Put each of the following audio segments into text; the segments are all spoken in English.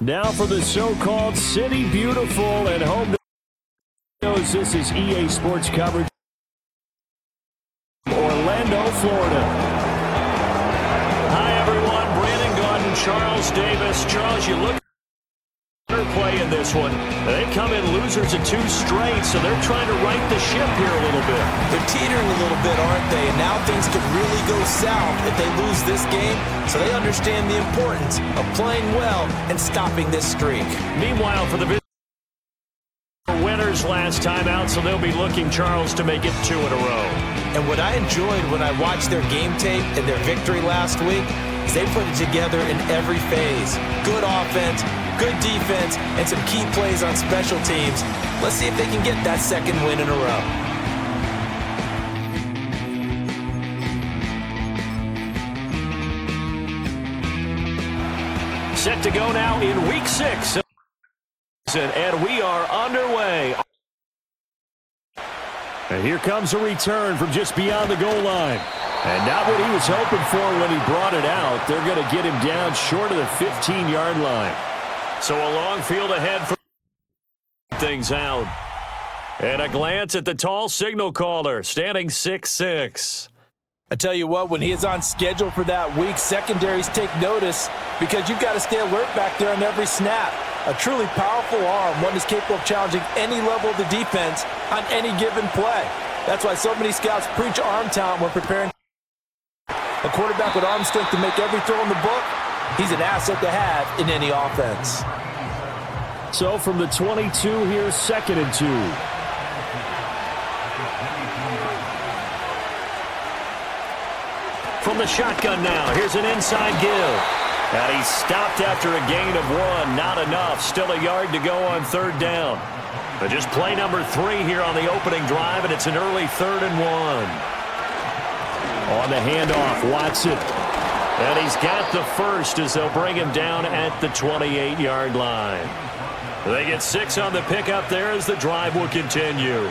Now for the so-called City Beautiful and home. This is EA Sports coverage. Orlando, Florida. Hi, everyone. Brandon Gaudin, Charles Davis. Charles, you look play in this one. They've come in losers of 2 straight, so they're trying to right the ship here a little bit. They're teetering a little bit, aren't they? And now things could really go south if they lose this game, so they understand the importance of playing well and stopping this streak. Meanwhile, for the winners last time out, so they'll be looking, Charles, to make it 2 in a row. And what I enjoyed when I watched their game tape and their victory last week is they put it together in every phase. Good offense, good defense, and some key plays on special teams. Let's see if they can get that 2nd win in a row. Set to go now in week 6. And we are underway. And here comes a return from just beyond the goal line. And not what he was hoping for when he brought it out. They're going to get him down short of the 15-yard line. So a long field ahead for things out. And a glance at the tall signal caller, standing 6'6". I tell you what, when he is on schedule for that week, secondaries take notice because you've got to stay alert back there on every snap. A truly powerful arm, one that's capable of challenging any level of the defense on any given play. That's why so many scouts preach arm talent when preparing. A quarterback with arm strength to make every throw in the book, he's an asset to have in any offense. So from the 22 here, 2nd and 2. From the shotgun now, here's an inside give. And he's stopped after a gain of 1. Not enough. Still a yard to go on 3rd down. But just play number 3 here on the opening drive, and it's an early 3rd and 1. On the handoff, Watson. And he's got the first as they'll bring him down at the 28-yard line. They get 6 on the pickup there as the drive will continue.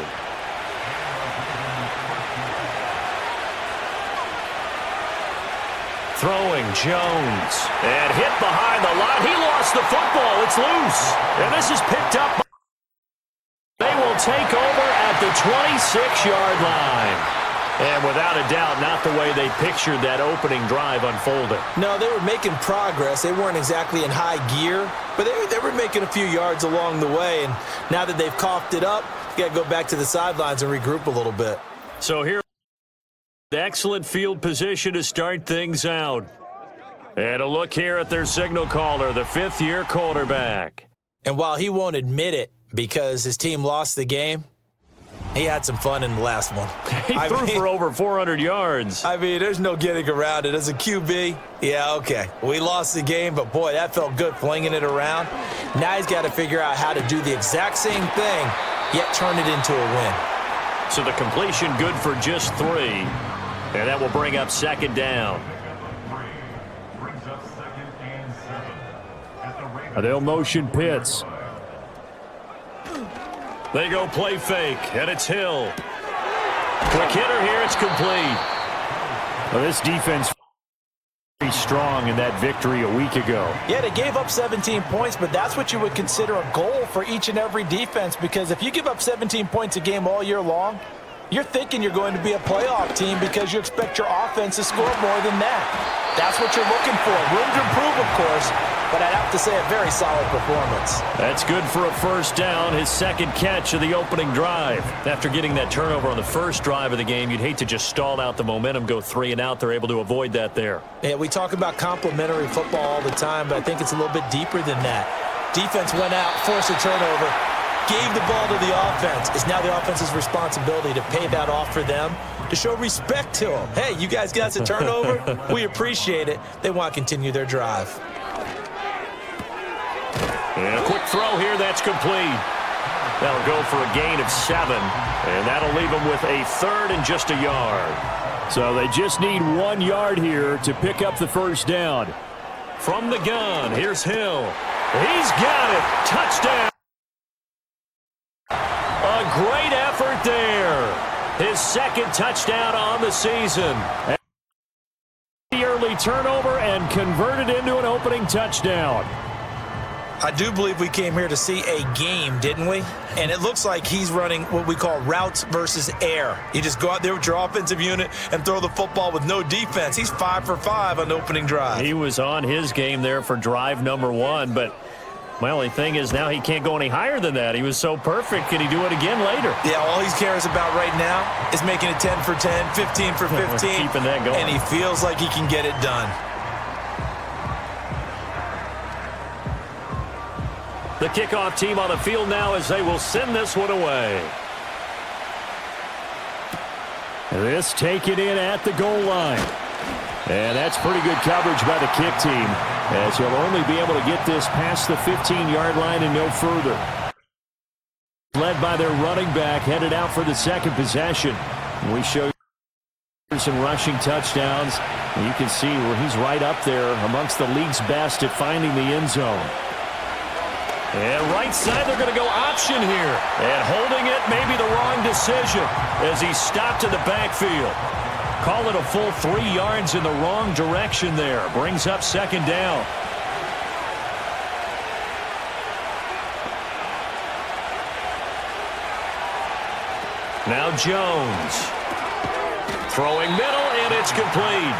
Throwing, Jones. And hit behind the line. He lost the football. It's loose. And this is picked up. They will take over at the 26-yard line. And without a doubt, not the way they pictured that opening drive unfolding. No, they were making progress. They weren't exactly in high gear, but they were making a few yards along the way. And now that they've coughed it up, you got to go back to the sidelines and regroup a little bit. So here, excellent field position to start things out. And a look here at their signal caller, the 5th-year quarterback. And while he won't admit it because his team lost the game, he had some fun in the last one. He threw for over 400 yards. I mean, there's no getting around it. As a QB, yeah, okay. We lost the game, but, boy, that felt good flinging it around. Now he's got to figure out how to do the exact same thing, yet turn it into a win. So the completion good for just 3. And that will bring up 2nd down. They'll motion Pitts. They go play fake, and it's Hill. Quick hitter here, it's complete. Well, this defense pretty strong in that victory a week ago. Yeah, they gave up 17 points, but that's what you would consider a goal for each and every defense, because if you give up 17 points a game all year long, you're thinking you're going to be a playoff team because you expect your offense to score more than that. That's what you're looking for. Room to improve, of course, but I'd have to say a very solid performance. That's good for a 1st down, his 2nd catch of the opening drive. After getting that turnover on the 1st drive of the game, you'd hate to just stall out the momentum, go 3 and out. They're able to avoid that there. Yeah, we talk about complementary football all the time, but I think it's a little bit deeper than that. Defense went out, forced a turnover, gave the ball to the offense. It's now the offense's responsibility to pay that off for them, to show respect to them. Hey, you guys got a turnover? We appreciate it. They want to continue their drive. And a quick throw here, that's complete. That'll go for a gain of 7, and that'll leave them with a 3rd and just a yard. So they just need 1 yard here to pick up the 1st down. From the gun, here's Hill. He's got it. Touchdown. A great effort there. His 2nd touchdown on the season. The early turnover and converted into an opening touchdown. I do believe we came here to see a game, didn't we? And it looks like he's running what we call routes versus air. You just go out there with your offensive unit and throw the football with no defense. He's 5 for 5 on the opening drive. He was on his game there for drive number 1, but my only thing is now he can't go any higher than that. He was so perfect. Can he do it again later? Yeah, all he cares about right now is making it 10 for 10, 15 for 15. Keeping that going. And he feels like he can get it done. The kickoff team on the field now as they will send this one away. This taken in at the goal line. And that's pretty good coverage by the kick team, as you'll only be able to get this past the 15-yard line and no further. Led by their running back, headed out for the second possession. We show you some rushing touchdowns. And you can see where he's right up there amongst the league's best at finding the end zone. And right side, they're going to go option here. And holding it, maybe the wrong decision as he stopped in the backfield. Call it a full 3 yards in the wrong direction there. Brings up second down. Now Jones. Throwing middle, and it's complete.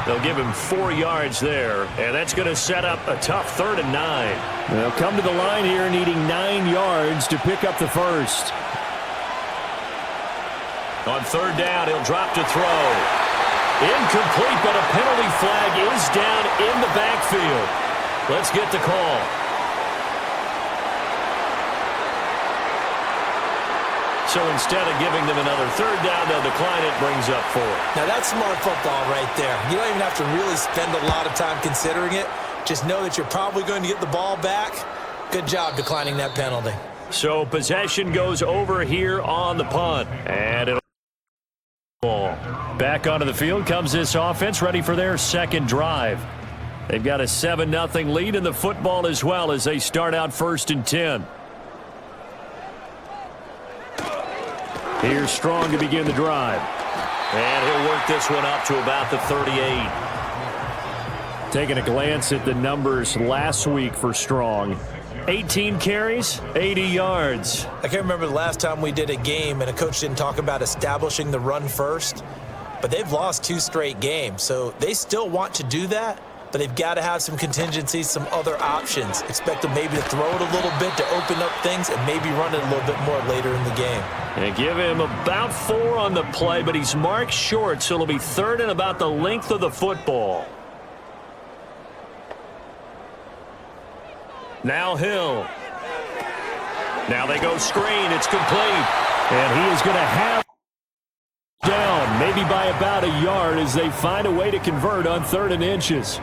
They'll give him 4 yards there, and that's going to set up a tough 3rd and 9. They'll come to the line here needing 9 yards to pick up the first. On 3rd down, he'll drop to throw. Incomplete, but a penalty flag is down in the backfield. Let's get the call. So instead of giving them another 3rd down, they'll decline it, brings up 4. Now that's smart football right there. You don't even have to really spend a lot of time considering it. Just know that you're probably going to get the ball back. Good job declining that penalty. So possession goes over here on the punt. And it'll ball. Back onto the field comes this offense, ready for their second drive. They've got a 7-0 lead in the football as well as they start out 1st and 10. Here's Strong to begin the drive. And he'll work this one up to about the 38. Taking a glance at the numbers last week for Strong. 18 carries, 80 yards. I can't remember the last time we did a game and a coach didn't talk about establishing the run first. But they've lost 2 straight games, so they still want to do that. But they've got to have some contingencies, some other options. Expect them maybe to throw it a little bit to open up things and maybe run it a little bit more later in the game. And give him about 4 on the play, but he's marked short, so it'll be 3rd and about the length of the football. Now Hill. Now they go screen. It's complete. And he is going to have down, maybe by about a yard as they find a way to convert on 3rd and inches.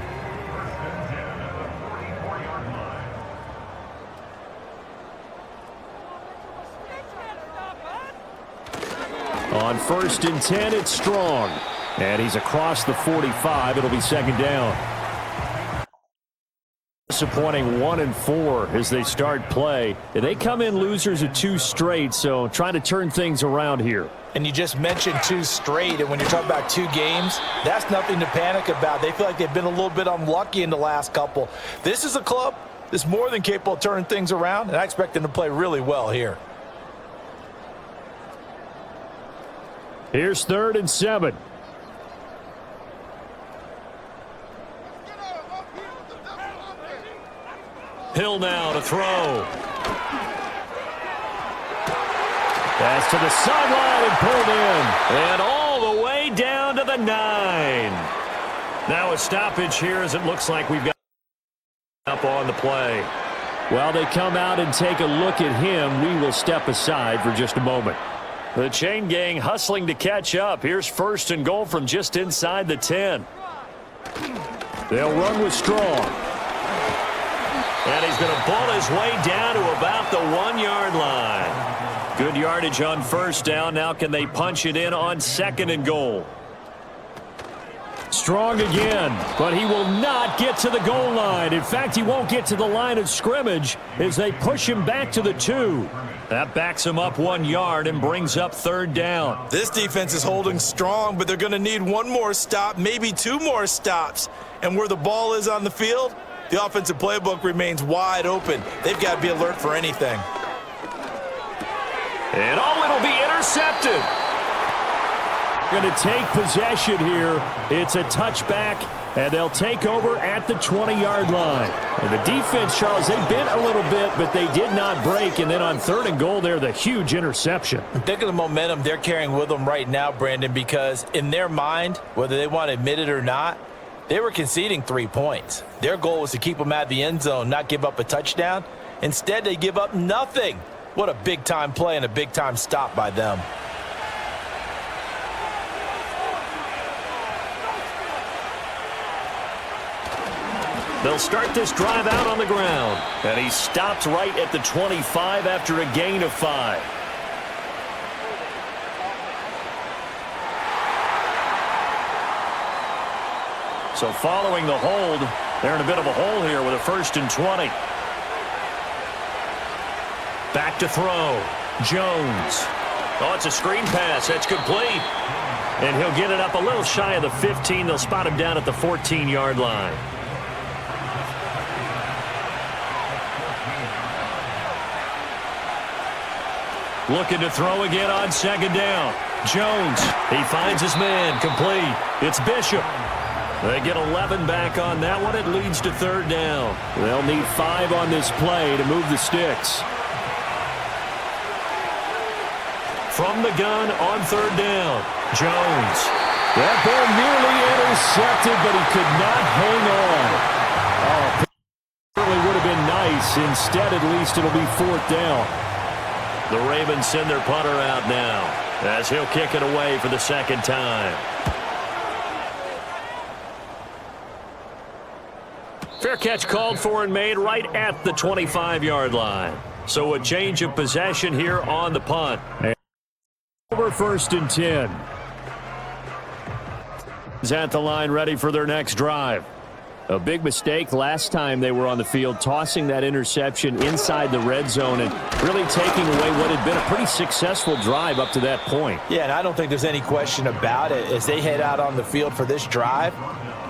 On 1st and 10, it's Strong. And he's across the 45. It'll be 2nd down. Disappointing 1-4 as they start play. They come in losers of 2 straight, so trying to turn things around here. And you just mentioned 2 straight, and when you're talking about 2 games, that's nothing to panic about. They feel like they've been a little bit unlucky in the last couple. This is a club that's more than capable of turning things around, and I expect them to play really well here. Here's 3rd and 7. Hill now to throw. Pass to the sideline and pulled in. And all the way down to the 9. Now a stoppage here as it looks like we've got up on the play. While they come out and take a look at him, we will step aside for just a moment. The chain gang hustling to catch up. Here's 1st and goal from just inside the 10. They'll run with Strong. And he's going to ball his way down to about the 1-yard line. Good yardage on 1st down. Now can they punch it in on 2nd and goal? Strong again, but he will not get to the goal line. In fact, he won't get to the line of scrimmage as they push him back to the 2. That backs him up 1 yard and brings up 3rd down. This defense is holding strong, but they're going to need 1 more stop, maybe 2 more stops. And where the ball is on the field, The offensive playbook remains wide open. They've got to be alert for anything. And it'll be intercepted. Going to take possession here. It's a touchback, and they'll take over at the 20-yard line. And the defense, Charles, they bent a little bit, but they did not break. And then on 3rd and goal there, the huge interception. Think of the momentum they're carrying with them right now, Brandon, because in their mind, whether they want to admit it or not, they were conceding 3 points. Their goal was to keep them at the end zone, not give up a touchdown. Instead, they give up nothing. What a big-time play and a big-time stop by them. They'll start this drive out on the ground. And he stopped right at the 25 after a gain of 5. So following the hold, they're in a bit of a hole here with a 1st and 20. Back to throw. Jones. Oh, it's a screen pass. That's complete. And he'll get it up a little shy of the 15. They'll spot him down at the 14-yard line. Looking to throw again on 2nd down. Jones. He finds his man. Complete. It's Bishop. They get 11 back on that one. It leads to 3rd down. They'll need 5 on this play to move the sticks. From the gun on 3rd down. Jones. That ball nearly intercepted, but he could not hang on. Oh, certainly would have been nice. Instead, at least it'll be 4th down. The Ravens send their punter out now as he'll kick it away for the 2nd time. Fair catch called for and made right at the 25-yard line. So a change of possession here on the punt. Over 1st and 10. Is at the line ready for their next drive. A big mistake last time they were on the field, tossing that interception inside the red zone and really taking away what had been a pretty successful drive up to that point. Yeah, and I don't think there's any question about it. As they head out on the field for this drive,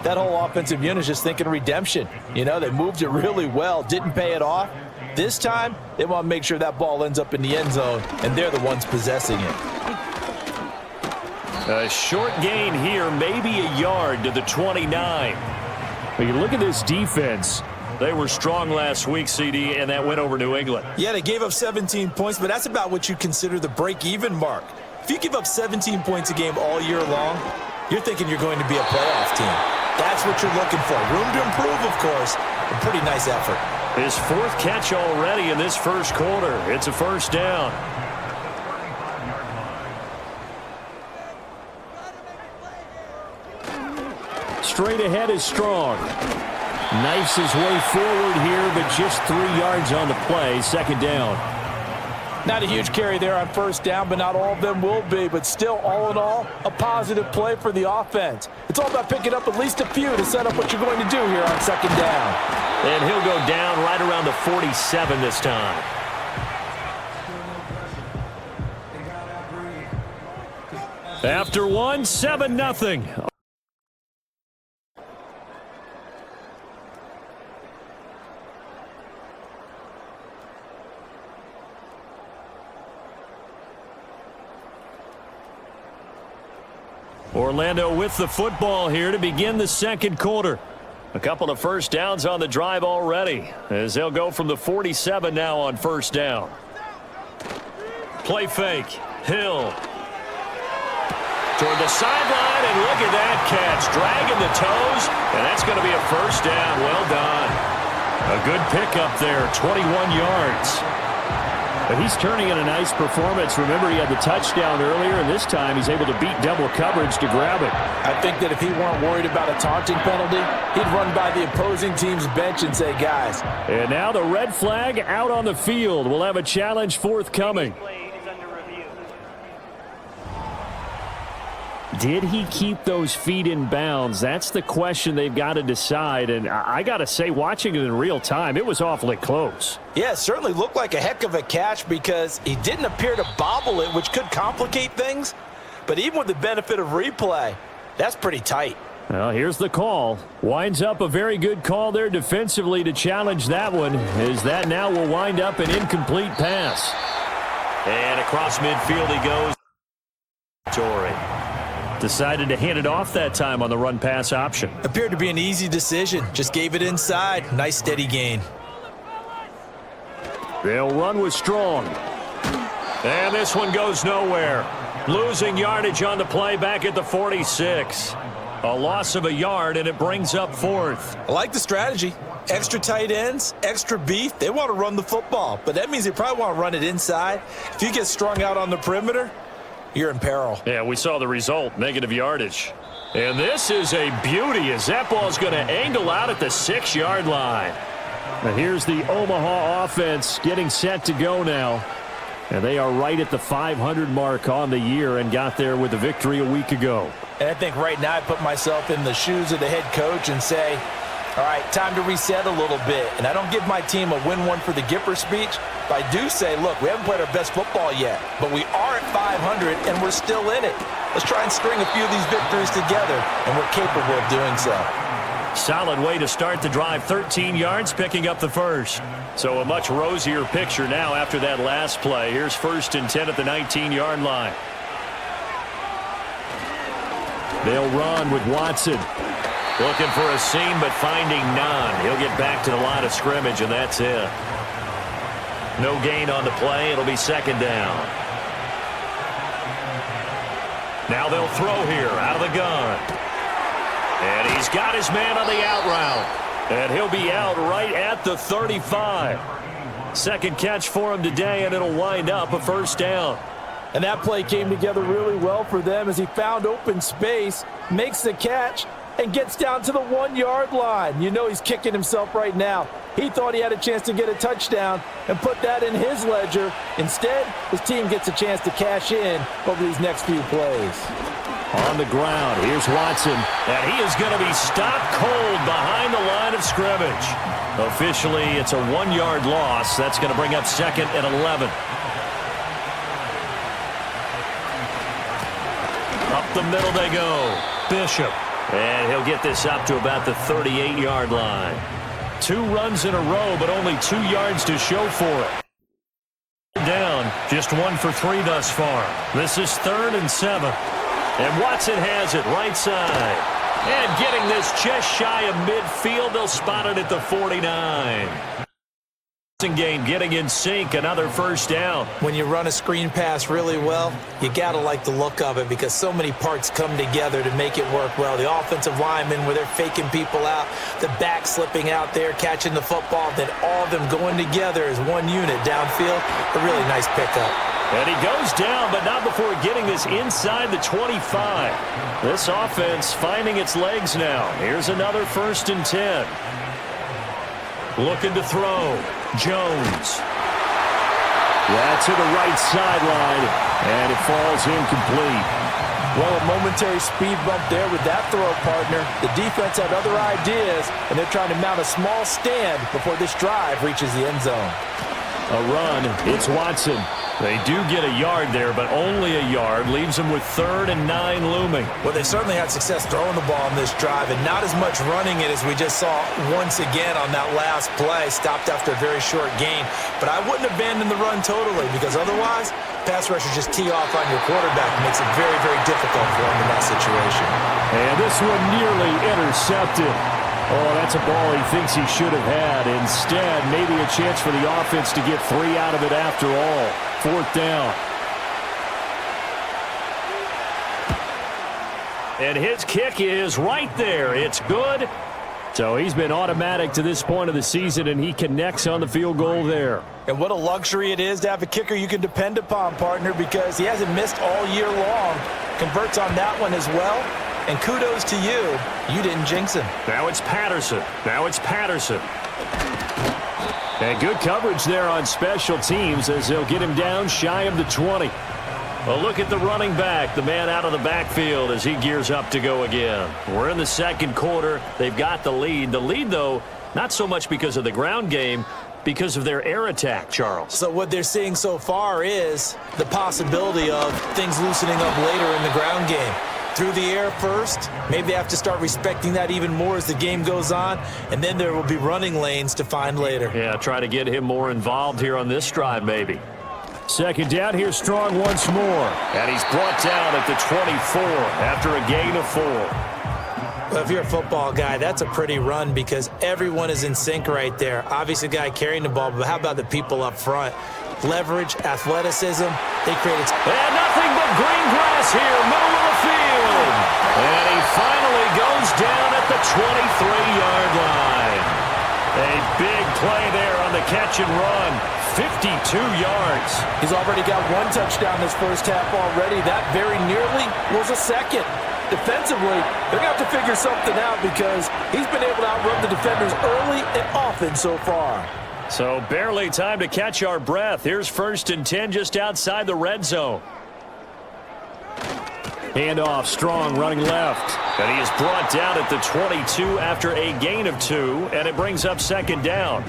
that whole offensive unit is just thinking redemption. You know, they moved it really well, didn't pay it off. This time, they want to make sure that ball ends up in the end zone, and they're the ones possessing it. A short gain here, maybe a yard to the 29. You look at this defense. They were strong last week, CD, and that went over New England. Yeah, they gave up 17 points, but that's about what you consider the break-even mark. If you give up 17 points a game all year long, you're thinking you're going to be a playoff team. That's what you're looking for. Room to improve, of course. A pretty nice effort. His 4th catch already in this 1st quarter. It's a 1st down. Straight ahead is Strong. Knifes his way forward here, but just 3 yards on the play. 2nd down. Not a huge carry there on 1st down, but not all of them will be. But still, all in all, a positive play for the offense. It's all about picking up at least a few to set up what you're going to do here on 2nd down. And he'll go down right around the 47 this time. After 1, 7-0. Orlando with the football here to begin the 2nd quarter. A couple of 1st downs on the drive already as they'll go from the 47 now on 1st down. Play fake. Hill. Toward the sideline, and look at that catch. Dragging the toes, and that's going to be a 1st down. Well done. A good pickup there, 21 yards. But he's turning in a nice performance. Remember, he had the touchdown earlier, and this time he's able to beat double coverage to grab it. I think that if he weren't worried about a taunting penalty, he'd run by the opposing team's bench and say, guys. And now the red flag out on the field. We'll have a challenge forthcoming. Did he keep those feet in bounds? That's the question they've got to decide. And I got to say, watching it in real time, it was awfully close. Yeah, it certainly looked like a heck of a catch because he didn't appear to bobble it, which could complicate things. But even with the benefit of replay, that's pretty tight. Well, here's the call. Winds up a very good call there defensively to challenge that one, as that now will wind up an incomplete pass. And across midfield he goes. Torrey decided to hand it off that time on the run-pass option. Appeared to be an easy decision. Just gave it inside. Nice steady gain. They'll run with Strong. And this one goes nowhere. Losing yardage on the play back at the 46. A loss of a yard, and it brings up fourth. I like the strategy. Extra tight ends, extra beef. They want to run the football, but that means they probably want to run it inside. If you get strung out on the perimeter, you're in peril. Yeah, we saw the result, negative yardage. And this is a beauty as that ball's going to angle out at the 6-yard line. And here's the Omaha offense getting set to go now. And they are right at the 500 mark on the year and got there with a victory a week ago. And I think right now I put myself in the shoes of the head coach and say, all right, time to reset a little bit. And I don't give my team a win one for the Gipper speech, but I do say, look, we haven't played our best football yet, but we are at 500 and we're still in it. Let's try and string a few of these victories together, and we're capable of doing so. Solid way to start the drive, 13 yards, picking up the first. So a much rosier picture now after that last play. Here's 1st and 10 at the 19-yard line. They'll run with Watson. Looking for a seam, but finding none. He'll get back to the line of scrimmage, and that's it. No gain on the play. It'll be 2nd down. Now they'll throw here out of the gun. And he's got his man on the out route. And he'll be out right at the 35. Second catch for him today, and it'll wind up a 1st down. And that play came together really well for them as he found open space, makes the catch, and gets down to the 1-yard line. You know he's kicking himself right now. He thought he had a chance to get a touchdown and put that in his ledger. Instead, his team gets a chance to cash in over these next few plays. On the ground, here's Watson, and he is going to be stopped cold behind the line of scrimmage. Officially, it's a 1-yard loss. That's going to bring up 2nd and 11. Up the middle they go. Bishop. And he'll get this up to about the 38-yard line. 2 runs in a row, but only 2 yards to show for it. Down, just 1 for 3 thus far. This is 3rd and 7. And Watson has it right side. And getting this just shy of midfield, they'll spot it at the 49. Game getting in sync, another 1st down. When you run a screen pass really well, you got to like the look of it because so many parts come together to make it work well. The offensive linemen where they're faking people out, the back slipping out there, catching the football, then all of them going together as one unit downfield. A really nice pickup. And he goes down, but not before getting this inside the 25. This offense finding its legs now. Here's another 1st and 10. Looking to throw. Jones. That's to the right sideline, and it falls incomplete. Well, a momentary speed bump there with that throw partner. The defense had other ideas, and they're trying to mount a small stand before this drive reaches the end zone. A run. It's Watson. They do get a yard there, but only a yard. Leaves them with 3rd and 9 looming. Well, they certainly had success throwing the ball on this drive, and not as much running it as we just saw once again on that last play. Stopped after a very short gain. But I wouldn't abandon the run totally, because otherwise, pass rushers just tee off on your quarterback. It makes it very, very difficult for him in that situation. And this one nearly intercepted. Oh, that's a ball he thinks he should have had. Instead, maybe a chance for the offense to get 3 out of it after all. 4th down. And his kick is right there. It's good. So he's been automatic to this point of the season, and he connects on the field goal there. And what a luxury it is to have a kicker you can depend upon, partner, because he hasn't missed all year long. Converts on that one as well. And kudos to you. You didn't jinx him. Now it's Patterson. And good coverage there on special teams as they'll get him down shy of the 20. Well, look at the running back, the man out of the backfield as he gears up to go again. We're in the 2nd quarter. They've got the lead. The lead, though, not so much because of the ground game, because of their air attack, Charles. So what they're seeing so far is the possibility of things loosening up later in the ground game. through the air first. Maybe they have to start respecting that even more as the game goes on, and then there will be running lanes to find later. Yeah, try to get him more involved here on this drive maybe. Second down, here's Strong once more. And he's brought down at the 24 after a gain of 4. Well, if you're a football guy, that's a pretty run because everyone is in sync right there. Obviously, the guy carrying the ball, but how about the people up front? Leverage, athleticism, they created... And nothing but green grass here, middle of the field. And he finally goes down at the 23-yard line. A big play there on the catch and run. 52 yards. He's already got 1 touchdown this first half already. That very nearly was a second. Defensively, they're going to have to figure something out because he's been able to outrun the defenders early and often so far. So barely time to catch our breath. Here's 1st and 10 just outside the red zone. Handoff, Strong running left. And he is brought down at the 22 after a gain of 2, and it brings up 2nd down.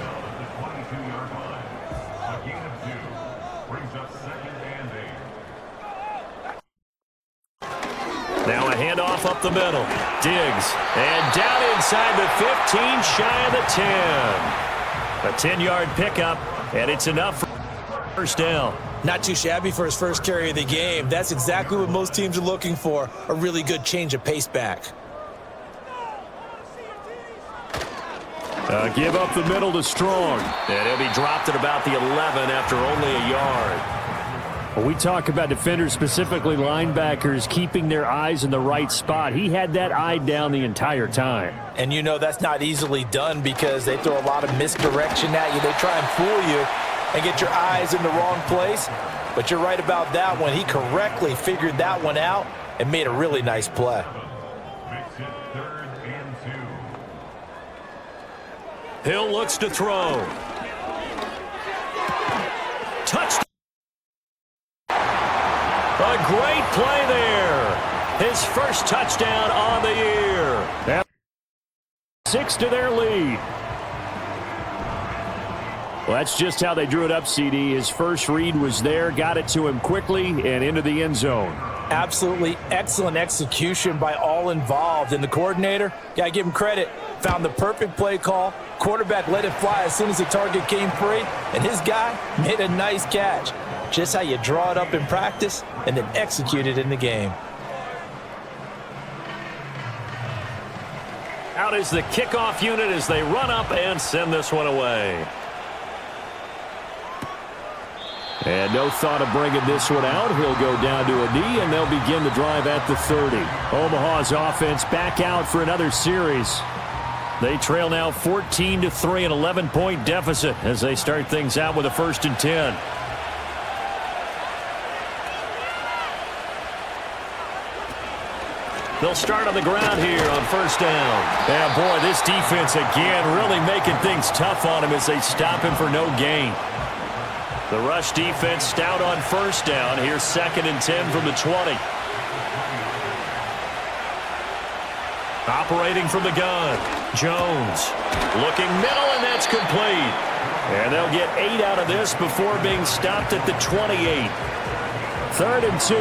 Now a handoff up the middle. Diggs. And down inside the 15, shy of the 10. A 10-yard pickup, and it's enough for 1st down. Not too shabby for his first carry of the game. That's exactly what most teams are looking for, a really good change of pace back. Give up the middle to Strong. And he'll be dropped at about the 11 after only a yard. Well, we talk about defenders, specifically linebackers, keeping their eyes in the right spot. He had that eye down the entire time. And you know that's not easily done because they throw a lot of misdirection at you. They try and fool you and get your eyes in the wrong place. But you're right about that one. He correctly figured that one out and made a really nice play. Hill looks to throw. Touchdown. A great play there. His first touchdown on the year. 6 to their lead. Well, that's just how they drew it up, CD. His first read was there, got it to him quickly, and into the end zone. Absolutely excellent execution by all involved. And the coordinator, got to give him credit, found the perfect play call. Quarterback let it fly as soon as the target came free, and his guy made a nice catch. Just how you draw it up in practice and then execute it in the game. Out is the kickoff unit as they run up and send this one away. And no thought of bringing this one out. He'll go down to a knee, and they'll begin the drive at the 30. Omaha's offense back out for another series. They trail now 14-3, an 11-point deficit as they start things out with a 1st and 10. They'll start on the ground here on 1st down. And boy, this defense again really making things tough on him as they stop him for no gain. The rush defense stout on 1st down. Here's 2nd and 10 from the 20. Operating from the gun. Jones looking middle, and that's complete. And they'll get 8 out of this before being stopped at the 28. 3rd and 2.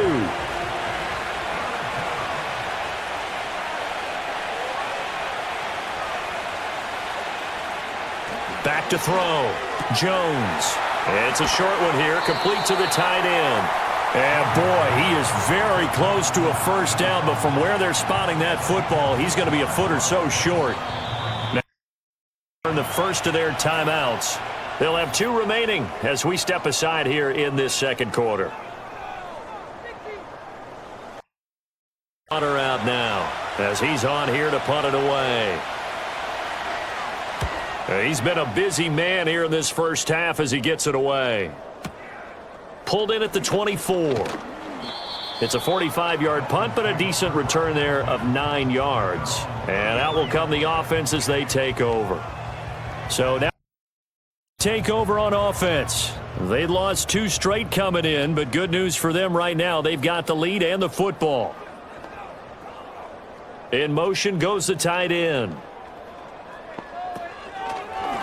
Back to throw. Jones. It's a short one here, complete to the tight end. And boy, he is very close to a 1st down, but from where they're spotting that football, he's going to be a foot or so short. Now, in the first of their timeouts. They'll have 2 remaining as we step aside here in this 2nd quarter. Punter out now as he's on here to punt it away. He's been a busy man here in this first half as he gets it away. Pulled in at the 24. It's a 45-yard punt, but a decent return there of 9 yards. And out will come the offense as they take over. So now take over on offense. They lost 2 straight coming in, but good news for them right now. They've got the lead and the football. In motion goes the tight end.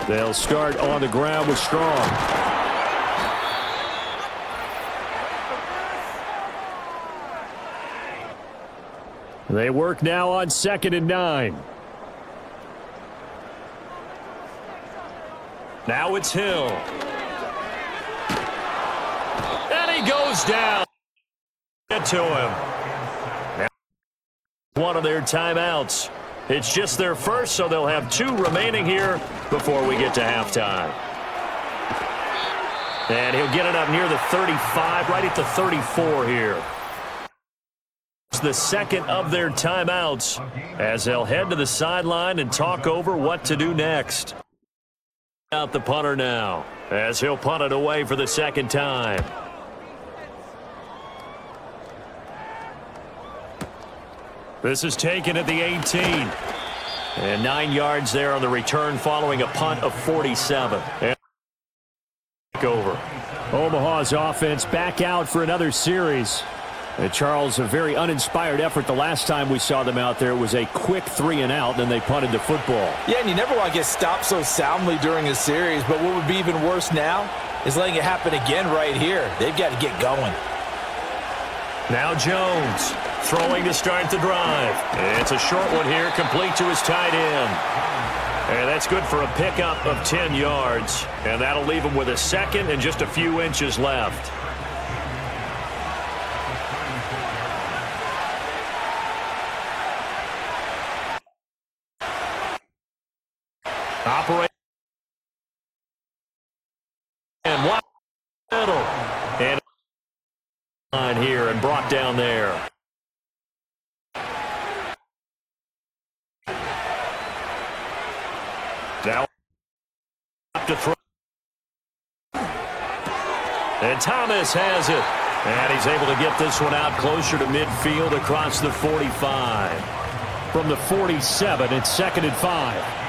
They'll start on the ground with Strong. They work now on 2nd and 9. Now it's Hill. And he goes down. Get to him. Now, one of their timeouts. It's just their first, so they'll have 2 remaining here before we get to halftime. And he'll get it up near the 35, right at the 34 here. It's the second of their timeouts as they'll head to the sideline and talk over what to do next. Out the punter now as he'll punt it away for the second time. This is taken at the 18. And 9 yards there on the return following a punt of 47. And over. Omaha's offense back out for another series. And Charles, a very uninspired effort the last time we saw them out there. It was a quick 3 and out, then they punted the football. Yeah, and you never want to get stopped so soundly during a series, but what would be even worse now is letting it happen again right here. They've got to get going. Now Jones throwing to start the drive. It's a short one here, complete to his tight end. And that's good for a pickup of 10 yards. And that'll leave him with a second and just a few inches left. Operate. And one middle. And line here and brought down there. Now to throw. And Thomas has it. And he's able to get this one out closer to midfield across the 45. From the 47, it's 2nd and 5.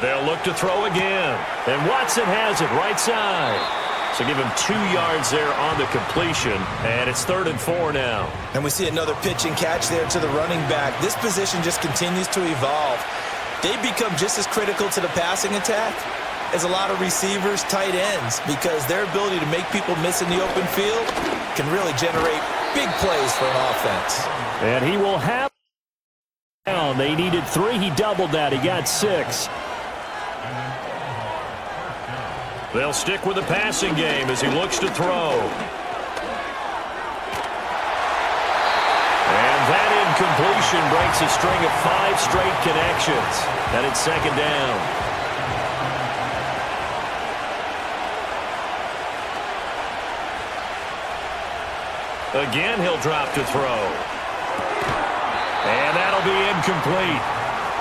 They'll look to throw again. And Watson has it right side. So give him 2 yards there on the completion. And it's 3rd and 4 now. And we see another pitch and catch there to the running back. This position just continues to evolve. They become just as critical to the passing attack as a lot of receivers, tight ends, because their ability to make people miss in the open field can really generate big plays for an offense. And he will have down. They needed 3. He doubled that. He got 6. They'll stick with the passing game as he looks to throw. And that incompletion breaks a string of 5 straight connections. And it's 2nd down. Again, he'll drop to throw. And that'll be incomplete.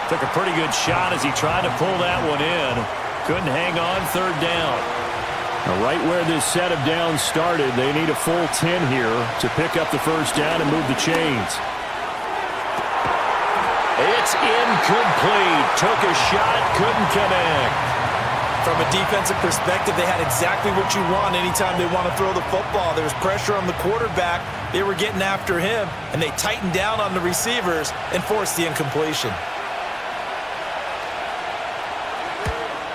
Took a pretty good shot as he tried to pull that one in. Couldn't hang on, 3rd down. Now, right where this set of downs started, they need a full 10 here to pick up the first down and move the chains. It's incomplete. Took a shot, couldn't connect. From a defensive perspective, they had exactly what you want anytime they want to throw the football. There was pressure on the quarterback. They were getting after him, and they tightened down on the receivers and forced the incompletion.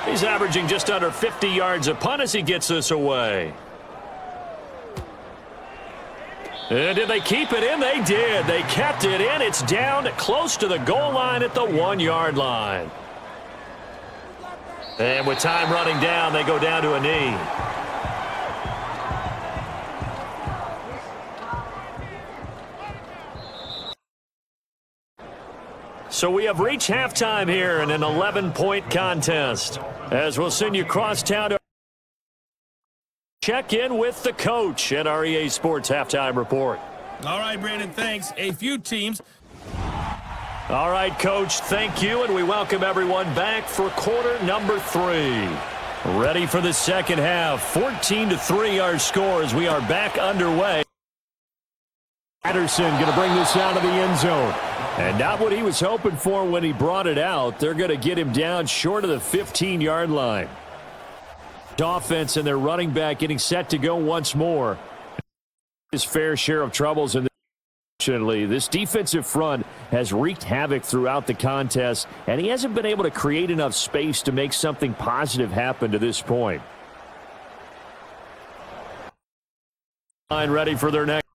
He's averaging just under 50 yards a punt as he gets this away. And did they keep it in? They did. They kept it in. It's down close to the goal line at the 1-yard line. And with time running down, they go down to a knee. So we have reached halftime here in an 11-point contest. As we'll send you across town to check in with the coach at REA Sports Halftime Report. All right, Brandon, thanks. A few teams. All right, Coach, thank you, and we welcome everyone back for quarter number 3. Ready for the second half. 14-3 our score as we are back underway. Patterson going to bring this out of the end zone. And not what he was hoping for when he brought it out. They're going to get him down short of the 15-yard line. Offense and their running back getting set to go once more. His fair share of troubles, and unfortunately, this defensive front has wreaked havoc throughout the contest, and he hasn't been able to create enough space to make something positive happen to this point. line ready for their next.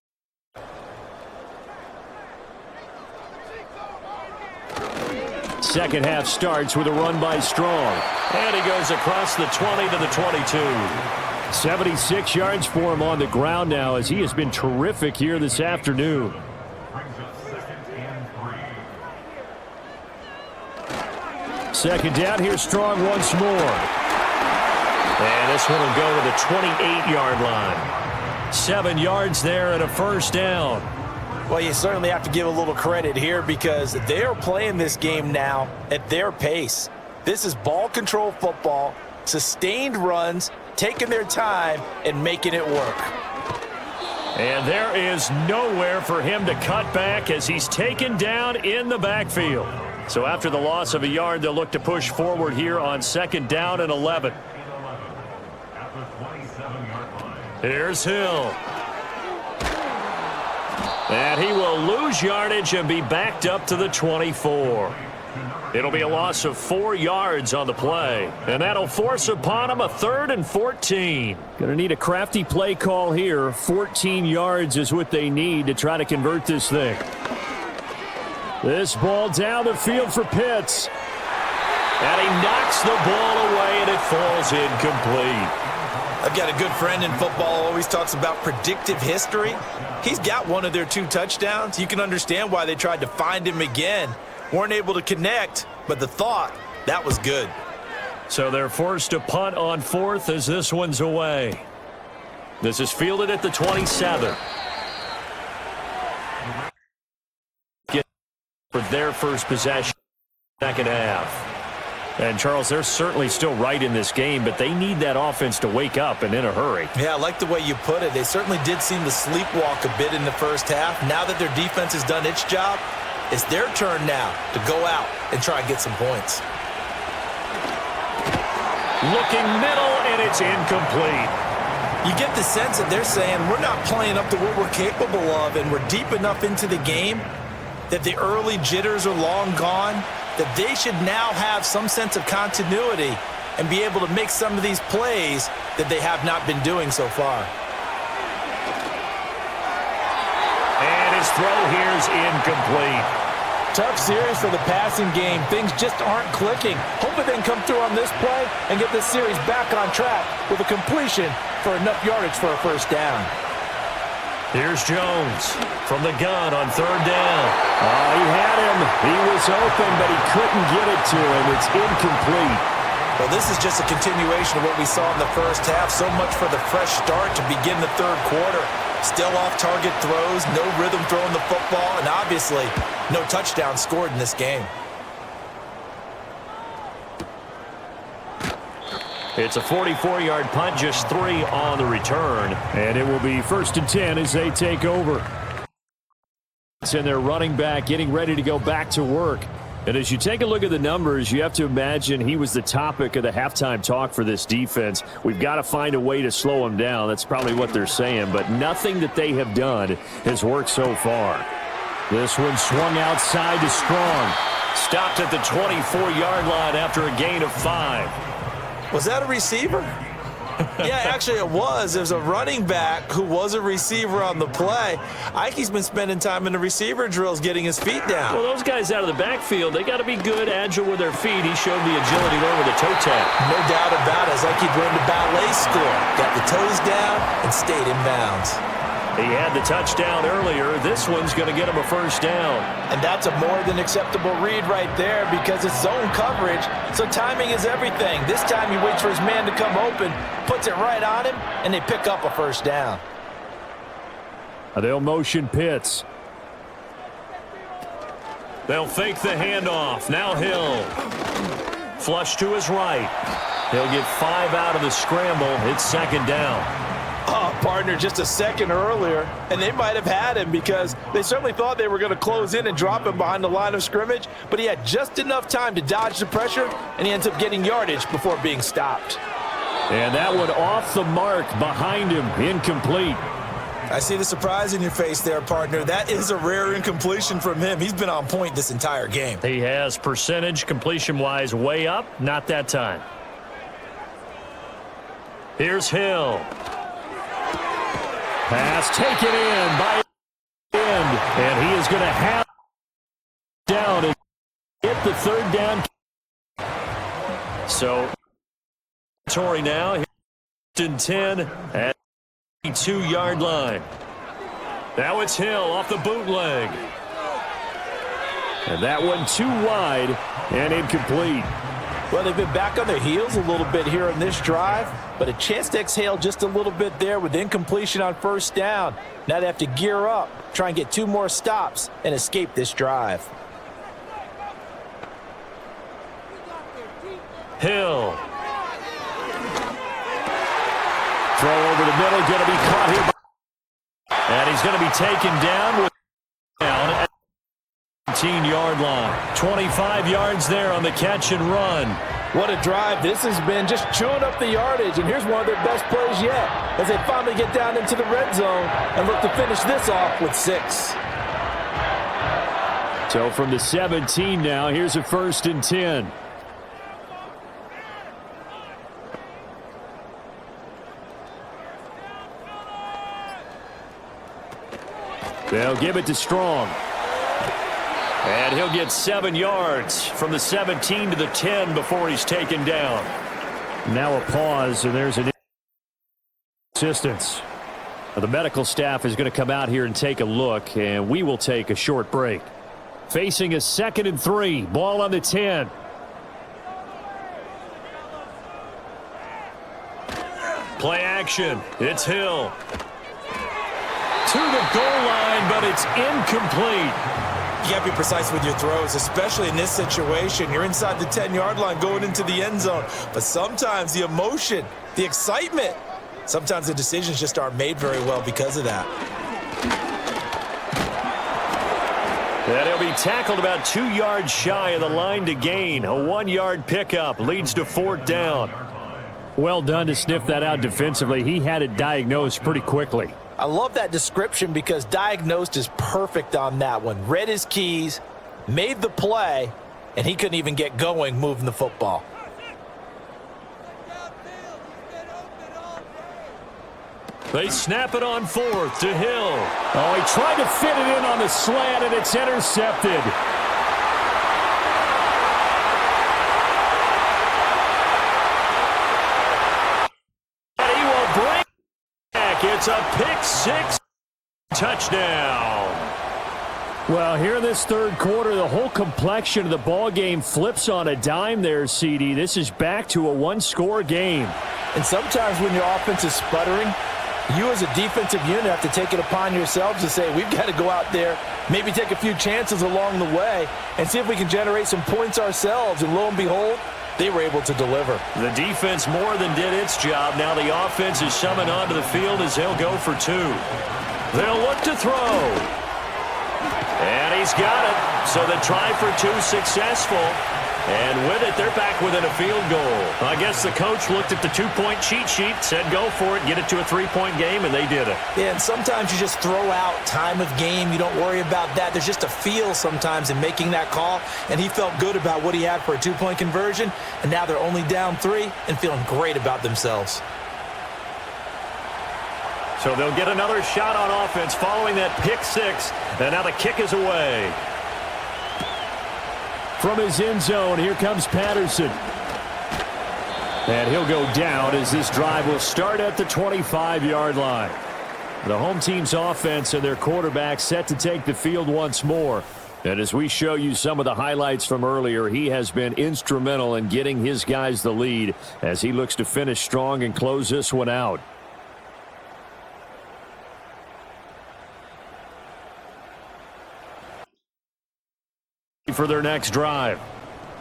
Second half starts with a run by Strong. And he goes across the 20 to the 22. 76 yards for him on the ground now as he has been terrific here this afternoon. Second down, here's Strong once more. And this one will go to the 28-yard line. 7 yards there and a first down. Well, you certainly have to give a little credit here because they are playing this game now at their pace. This is ball control football, sustained runs, taking their time and making it work. And there is nowhere for him to cut back as he's taken down in the backfield. So after the loss of a yard, they'll look to push forward here on second down and 11. Here's Hill. And he will lose yardage and be backed up to the 24. It'll be a loss of 4 yards on the play. And that'll force upon him a 3rd and 14. Going to need a crafty play call here. 14 yards is what they need to try to convert this thing. This ball down the field for Pitts. And he knocks the ball away and it falls incomplete. I've got a good friend in football, always talks about predictive history. He's got one of their 2 touchdowns. You can understand why they tried to find him again. Weren't able to connect, but the thought, that was good. So they're forced to punt on 4th as this one's away. This is fielded at the 27. Get for their first possession, second half. And, Charles, they're certainly still right in this game, but they need that offense to wake up and in a hurry. Yeah, I like the way you put it. They certainly did seem to sleepwalk a bit in the first half. Now that their defense has done its job, it's their turn now to go out and try and get some points. Looking middle, and it's incomplete. You get the sense that they're saying we're not playing up to what we're capable of, and we're deep enough into the game that the early jitters are long gone, that they should now have some sense of continuity and be able to make some of these plays that they have not been doing so far. And his throw here is incomplete. Tough series for the passing game. Things just aren't clicking. Hoping they can come through on this play and get this series back on track with a completion for enough yardage for a first down. Here's Jones from the gun on 3rd down. He had him. He was open, but he couldn't get it to him. It's incomplete. Well, this is just a continuation of what we saw in the first half. So much for the fresh start to begin the 3rd quarter. Still off-target throws, no rhythm throwing the football, and obviously no touchdown scored in this game. It's a 44-yard punt, just 3 on the return. And it will be 1st and 10 as they take over. And their running back getting ready to go back to work. And as you take a look at the numbers, you have to imagine he was the topic of the halftime talk for this defense. We've got to find a way to slow him down. That's probably what they're saying. But nothing that they have done has worked so far. This one swung outside to Strong. Stopped at the 24-yard line after a gain of 5. Was that a receiver? Yeah, actually it was. There's a running back who was a receiver on the play. Ike's been spending time in the receiver drills getting his feet down. Well, those guys out of the backfield, they got to be good, agile with their feet. He showed the agility there with a toe tap. No doubt about it. It's like he'd learned a ballet score. Got the toes down and stayed in bounds. He had the touchdown earlier. This one's going to get him a first down. And that's a more than acceptable read right there because it's zone coverage, so timing is everything. This time he waits for his man to come open, puts it right on him, and they pick up a first down. They'll motion Pitts. They'll fake the handoff. Now Hill. Flush to his right. He'll get 5 out of the scramble. It's 2nd down. Oh, partner, just a second earlier, and they might have had him because they certainly thought they were going to close in and drop him behind the line of scrimmage, but he had just enough time to dodge the pressure, and he ends up getting yardage before being stopped. And that one off the mark behind him, incomplete. I see the surprise in your face there, partner. That is a rare incompletion from him. He's been on point this entire game. He has percentage completion-wise way up, not that time. Here's Hill. Pass taken in by end, and he is going to have down and hit the third down. So, Tory now, in 10 at the 2-yard line. Now it's Hill off the bootleg. And that one too wide and incomplete. Well, they've been back on their heels a little bit here in this drive, but a chance to exhale just a little bit there with incompletion on first down. Now they have to gear up, try and get 2 more stops, and escape this drive. Hill. Throw over the middle, going to be caught here. And he's going to be taken down with down at the 18-yard line. 25 yards there on the catch and run. What a drive. This has been just chewing up the yardage, and here's one of their best plays yet as they finally get down into the red zone and look to finish this off with 6. So from the 17 now, here's a 1st and 10. They'll give it to Strong. And he'll get 7 yards from the 17 to the 10 before he's taken down. Now a pause, and there's an assistance. The medical staff is going to come out here and take a look, and we will take a short break. Facing a 2nd and 3, ball on the 10. Play action. It's Hill. To the goal line, but it's incomplete. You got to be precise with your throws, especially in this situation. You're inside the 10-yard line going into the end zone. But sometimes the emotion, the excitement, sometimes the decisions just aren't made very well because of that. And he'll be tackled about 2 yards shy of the line to gain. A 1-yard pickup leads to 4th down. Well done to sniff that out defensively. He had it diagnosed pretty quickly. I love that description because diagnosed is perfect on that one. Read his keys, made the play, and he couldn't even get going moving the football. They snap it on 4th to Hill. Oh, he tried to fit it in on the slant, and it's intercepted. It's a pick-6 touchdown. Well, here in this third quarter, the whole complexion of the ball game flips on a dime there, CD. This is back to a 1-score game. And sometimes when your offense is sputtering, you as a defensive unit have to take it upon yourselves to say, we've got to go out there, maybe take a few chances along the way, and see if we can generate some points ourselves. And lo and behold, they were able to deliver. The defense more than did its job. Now the offense is summoned onto the field as they'll go for 2. They'll look to throw. And he's got it. So the try for 2 successful. And with it, they're back within a field goal. I guess the coach looked at the 2-point cheat sheet, said go for it, get it to a 3-point game, and they did it. Yeah, and sometimes you just throw out time of game. You don't worry about that. There's just a feel sometimes in making that call, and he felt good about what he had for a 2-point conversion, and now they're only down 3 and feeling great about themselves. So they'll get another shot on offense following that pick-6, and now the kick is away. From his end zone, here comes Patterson. And he'll go down as this drive will start at the 25-yard line. The home team's offense and their quarterback set to take the field once more. And as we show you some of the highlights from earlier, he has been instrumental in getting his guys the lead as he looks to finish strong and close this one out. For their next drive.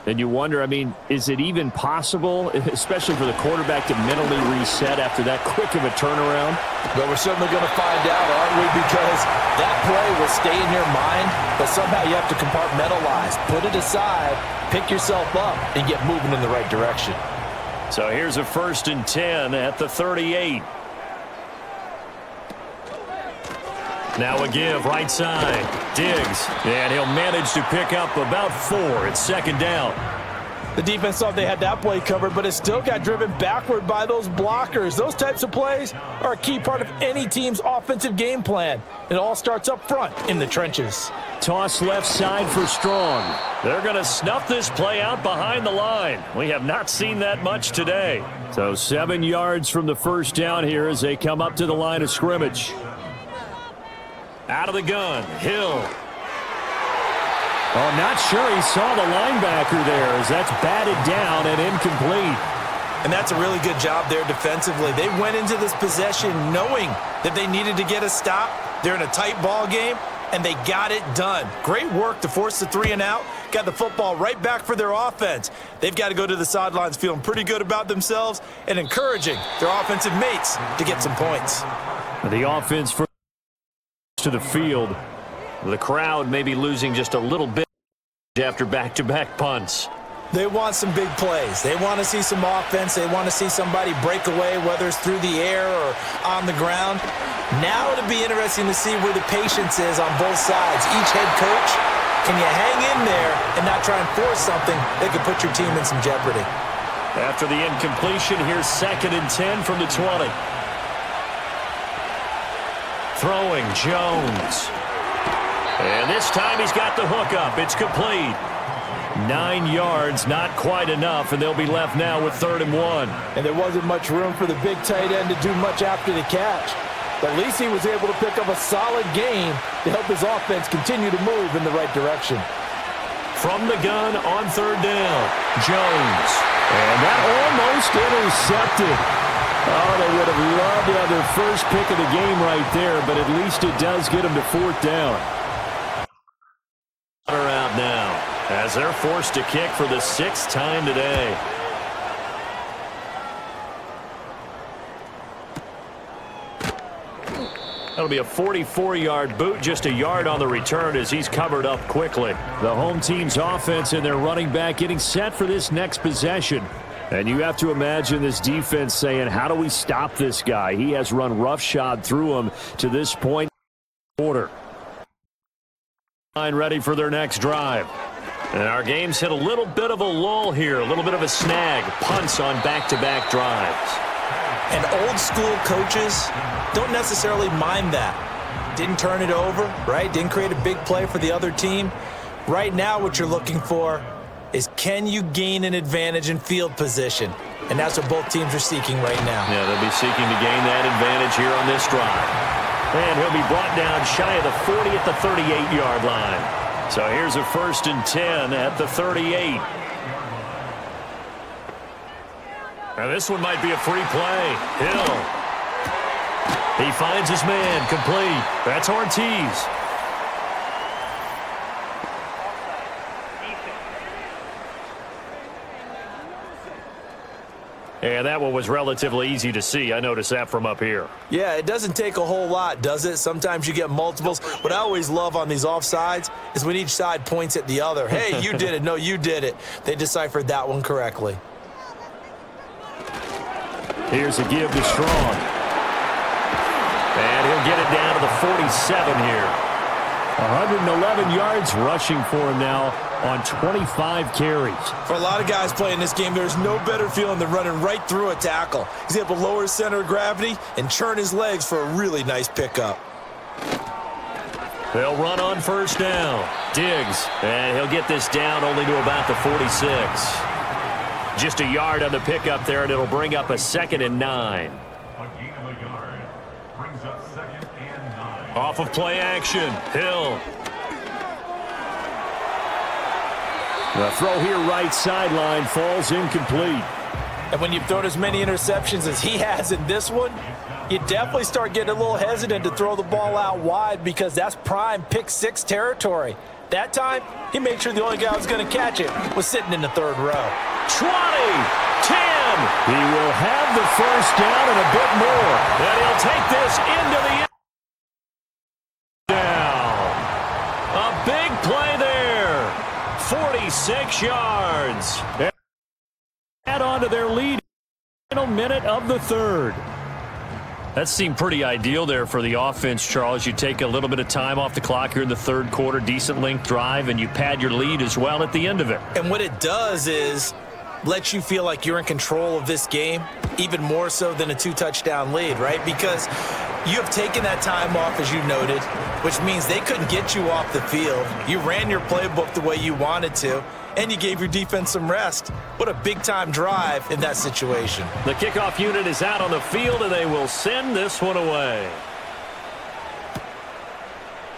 And you wonder, I mean, is it even possible, especially for the quarterback, to mentally reset after that quick of a turnaround? But we're certainly going to find out, aren't we? Because that play will stay in your mind, but somehow you have to compartmentalize, put it aside, pick yourself up, and get moving in the right direction. So here's a 1st and 10 at the 38. Now a give, right side. Diggs, and he'll manage to pick up about 4. It's 2nd down. The defense thought they had that play covered, but it still got driven backward by those blockers. Those types of plays are a key part of any team's offensive game plan. It all starts up front in the trenches. Toss left side for Strong. They're going to snuff this play out behind the line. We have not seen that much today. So 7 yards from the first down here as they come up to the line of scrimmage. Out of the gun, Hill. Oh, not sure he saw the linebacker there as that's batted down and incomplete. And that's a really good job there defensively. They went into this possession knowing that they needed to get a stop. They're in a tight ball game, and they got it done. Great work to force the 3 and out. Got the football right back for their offense. They've got to go to the sidelines feeling pretty good about themselves and encouraging their offensive mates to get some points. The offense for to the field. The crowd may be losing just a little bit after back-to-back punts. They want some big plays. They want to see some offense. They want to see somebody break away, whether it's through the air or on the ground. Now it'll be interesting to see where the patience is on both sides. Each head coach, can you hang in there and not try and force something that could put your team in some jeopardy? After the incompletion, here's 2nd and 10 from the 20. Throwing, Jones. And this time he's got the hook up. It's complete. 9 yards, not quite enough, and they'll be left now with 3rd and 1. And there wasn't much room for the big tight end to do much after the catch. But at least he was able to pick up a solid gain to help his offense continue to move in the right direction. From the gun on 3rd down, Jones. And that almost intercepted. Oh, they would have loved to have their first pick of the game right there, but at least it does get them to 4th down. They're out now as they're forced to kick for the 6th time today. That'll be a 44-yard boot, just a yard on the return as he's covered up quickly. The home team's offense and their running back getting set for this next possession. And you have to imagine this defense saying, how do we stop this guy? He has run roughshod through him to this point. Order. Ready for their next drive. And our game's hit a little bit of a lull here, a little bit of a snag. Punts on back-to-back drives. And old school coaches don't necessarily mind that. Didn't turn it over, right? Didn't create a big play for the other team. Right now what you're looking for is, can you gain an advantage in field position? And that's what both teams are seeking right now. Yeah, they'll be seeking to gain that advantage here on this drive. And he'll be brought down shy of the 40 at the 38-yard line. So here's a 1st and 10 at the 38. Now this one might be a free play. Hill. He finds his man, complete. That's Ortiz. And that one was relatively easy to see. I noticed that from up here. Yeah, it doesn't take a whole lot, does it? Sometimes you get multiples. What I always love on these offsides is when each side points at the other. Hey, you did it. No, you did it. They deciphered that one correctly. Here's a give to Strong. And he'll get it down to the 47 here. 111 yards rushing for him now on 25 carries. For a lot of guys playing this game, there's no better feeling than running right through a tackle. He's able to lower his center of gravity and churn his legs for a really nice pickup. They'll run on 1st down. Diggs, and he'll get this down only to about the 46. Just a yard on the pickup there, and it'll bring up a 2nd and 9. Off of play action, Hill. The throw here right sideline falls incomplete. And when you've thrown as many interceptions as he has in this one, you definitely start getting a little hesitant to throw the ball out wide because that's prime pick 6 territory. That time, he made sure the only guy who was going to catch it was sitting in the 3rd row. 20, 10. He will have the 1st down and a bit more. And he'll take this into the end. A big play there. 46 yards. Add on to their lead. Final minute of the 3rd. That seemed pretty ideal there for the offense, Charles. You take a little bit of time off the clock here in the 3rd quarter, decent length drive, and you pad your lead as well at the end of it. And what it does is lets you feel like you're in control of this game, even more so than a 2-touchdown lead, right? Because you have taken that time off, as you noted, which means they couldn't get you off the field. You ran your playbook the way you wanted to, and you gave your defense some rest. What a big-time drive in that situation. The kickoff unit is out on the field, and they will send this one away.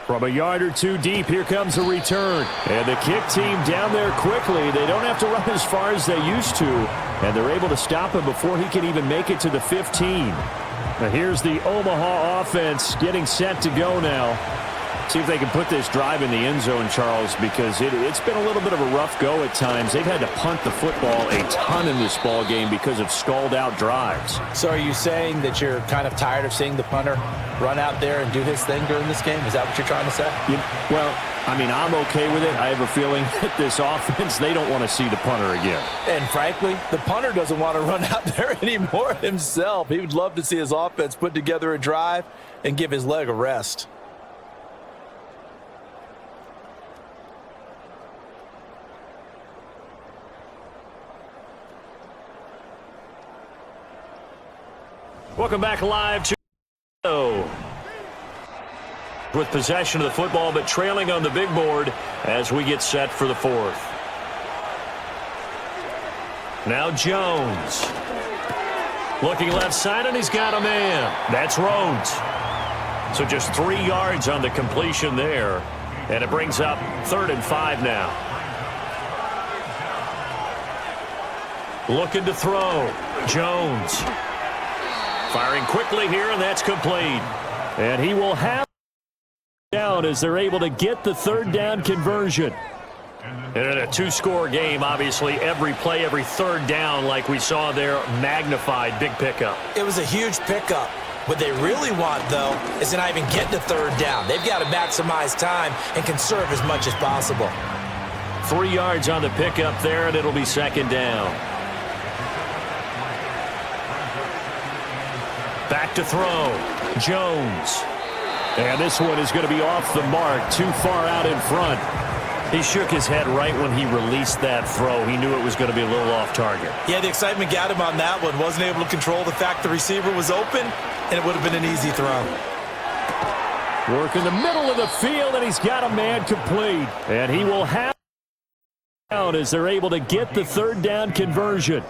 From a yard or two deep, here comes a return. And the kick team down there quickly. They don't have to run as far as they used to. And they're able to stop him before he can even make it to the 15. Now here's the Omaha offense getting set to go now. See if they can put this drive in the end zone, Charles, because it's been a little bit of a rough go at times. They've had to punt the football a ton in this ball game because of stalled-out drives. So are you saying that you're kind of tired of seeing the punter run out there and do his thing during this game? Is that what you're trying to say? Well, I mean, I'm okay with it. I have a feeling that this offense, they don't want to see the punter again. And frankly, the punter doesn't want to run out there anymore himself. He would love to see his offense put together a drive and give his leg a rest. Welcome back live to with possession of the football, but trailing on the big board as we get set for the fourth. Now Jones. Looking left side, and he's got a man. That's Rhodes. So just 3 yards on the completion there. And it brings up 3rd and 5 now. Looking to throw. Jones. Firing quickly here, and that's complete. And he will have down as they're able to get the 3rd down conversion. And in a 2-score game, obviously, every play, every 3rd down, like we saw there, magnified. Big pickup. It was a huge pickup. What they really want, though, is to not even get to 3rd down. They've got to maximize time and conserve as much as possible. 3 yards on the pickup there, and it'll be 2nd down. Back to throw. Jones. And this one is going to be off the mark, too far out in front. He shook his head right when he released that throw. He knew it was going to be a little off target. Yeah, the excitement got him on that one. Wasn't able to control the fact the receiver was open, and it would have been an easy throw. Work in the middle of the field, and he's got a man complete. And he will have out as they're able to get the 3rd down conversion.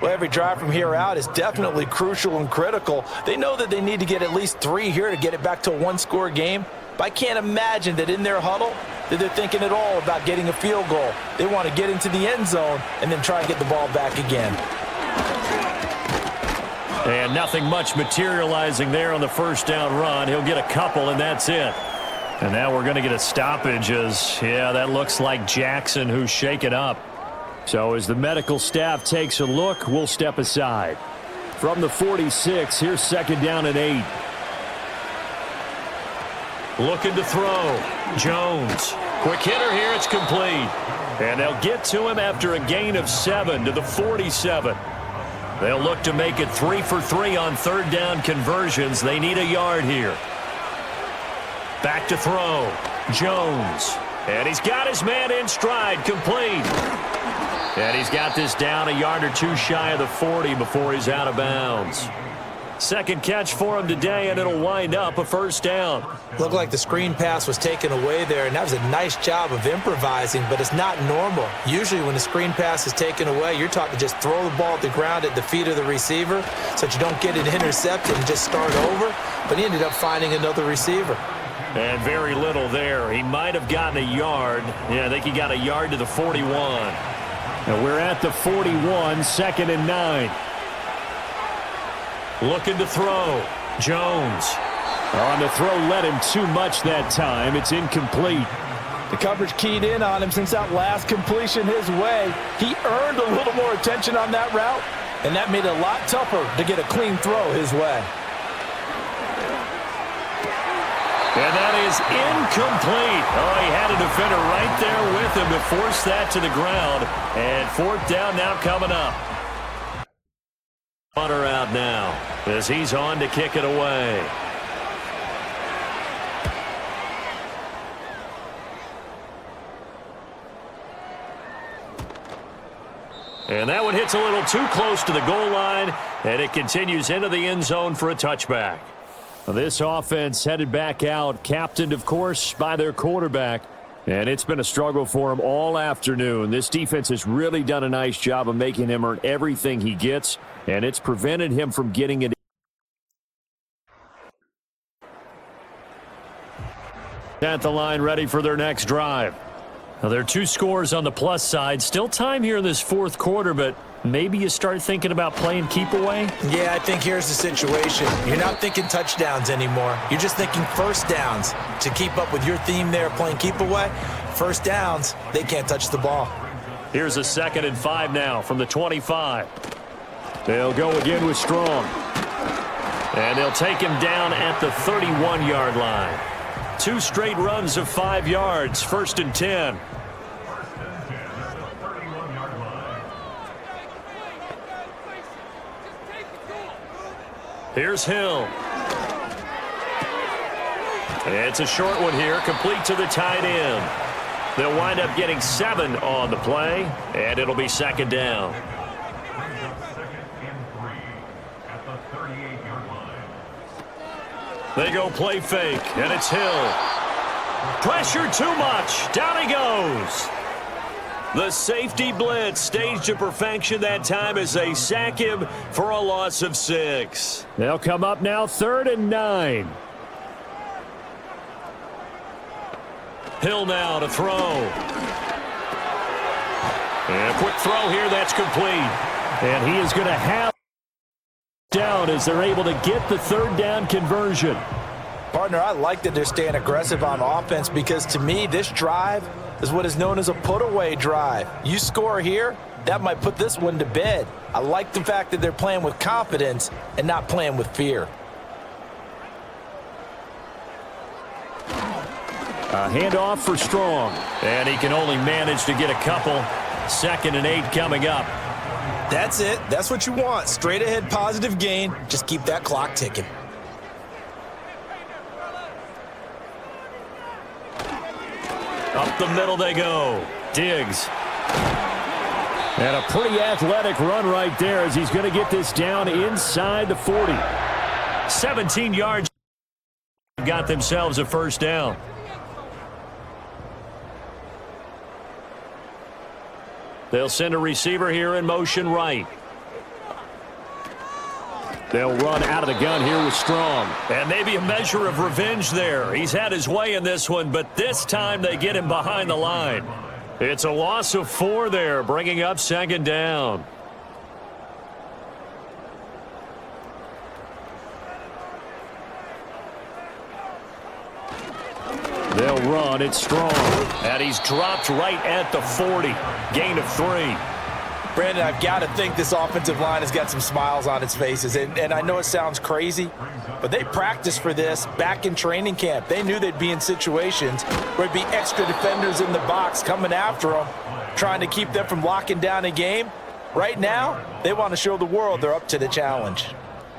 Well, every drive from here out is definitely crucial and critical. They know that they need to get at least 3 here to get it back to a 1-score game. But I can't imagine that in their huddle that they're thinking at all about getting a field goal. They want to get into the end zone and then try and get the ball back again. And nothing much materializing there on the 1st down run. He'll get a couple, and that's it. And now we're going to get a stoppage as, yeah, that looks like Jackson who's shaken up. So as the medical staff takes a look, we'll step aside. From the 46, here's 2nd down and 8. Looking to throw. Jones. Quick hitter here. It's complete. And they'll get to him after a gain of 7 to the 47. They'll look to make it 3 for 3 on 3rd down conversions. They need a yard here. Back to throw. Jones. And he's got his man in stride. Complete. And he's got this down a yard or 2 shy of the 40 before he's out of bounds. 2nd catch for him today, and it'll wind up a 1st down. Looked like the screen pass was taken away there, and that was a nice job of improvising, but it's not normal. Usually when the screen pass is taken away, you're taught to just throw the ball at the ground at the feet of the receiver so that you don't get it intercepted and just start over. But he ended up finding another receiver. And very little there. He might have gotten a yard. Yeah, I think he got a yard to the 41. And we're at the 41, 2nd and 9. Looking to throw. Jones. On the throw, led him too much that time. It's incomplete. The coverage keyed in on him since that last completion his way. He earned a little more attention on that route, and that made it a lot tougher to get a clean throw his way. And that is incomplete. Oh, he had a defender right there with him to force that to the ground. And 4th down now coming up. Punter out now as he's on to kick it away. And that one hits a little too close to the goal line, and it continues into the end zone for a touchback. This offense headed back out, captained, of course, by their quarterback. And it's been a struggle for him all afternoon. This defense has really done a nice job of making him earn everything he gets, and it's prevented him from getting it. At the line, ready for their next drive. Now, there are 2 scores on the plus side. Still time here in this fourth quarter, but maybe you start thinking about playing keep away? Yeah, I think here's the situation. You're not thinking touchdowns anymore. You're just thinking first downs. To keep up with your theme there, playing keep away, first downs, they can't touch the ball. Here's a 2nd and 5 now from the 25. They'll go again with Strong. And they'll take him down at the 31-yard line. 2 straight runs of 5 yards, 1st and 10. Here's Hill. It's a short one here, complete to the tight end. They'll wind up getting 7 on the play, and it'll be 2nd down. They go play fake, and it's Hill. Pressure too much. Down he goes. The safety blitz staged to perfection that time as they sack him for a loss of 6. They'll come up now 3rd and 9. Hill now to throw. And a quick throw here, that's complete. And he is going to have down as they're able to get the 3rd down conversion. Partner, I like that they're staying aggressive on offense because to me, this drive is what is known as a put-away drive. You score here, that might put this one to bed. I like the fact that they're playing with confidence and not playing with fear. A handoff for Strong. And he can only manage to get a couple. 2nd and 8 coming up. That's it. That's what you want. Straight ahead positive gain. Just keep that clock ticking. Up the middle they go. Diggs. And a pretty athletic run right there as he's going to get this down inside the 40. 17 yards. Got themselves a 1st down. They'll send a receiver here in motion right. They'll run out of the gun here with Strong. And maybe a measure of revenge there. He's had his way in this one, but this time they get him behind the line. It's a loss of 4 there, bringing up 2nd down. They'll run. It's Strong. And he's dropped right at the 40. Gain of 3. Brandon, I've got to think this offensive line has got some smiles on its faces. And I know it sounds crazy, but they practiced for this back in training camp. They knew they'd be in situations where there'd be extra defenders in the box coming after them, trying to keep them from locking down a game. Right now, they want to show the world they're up to the challenge.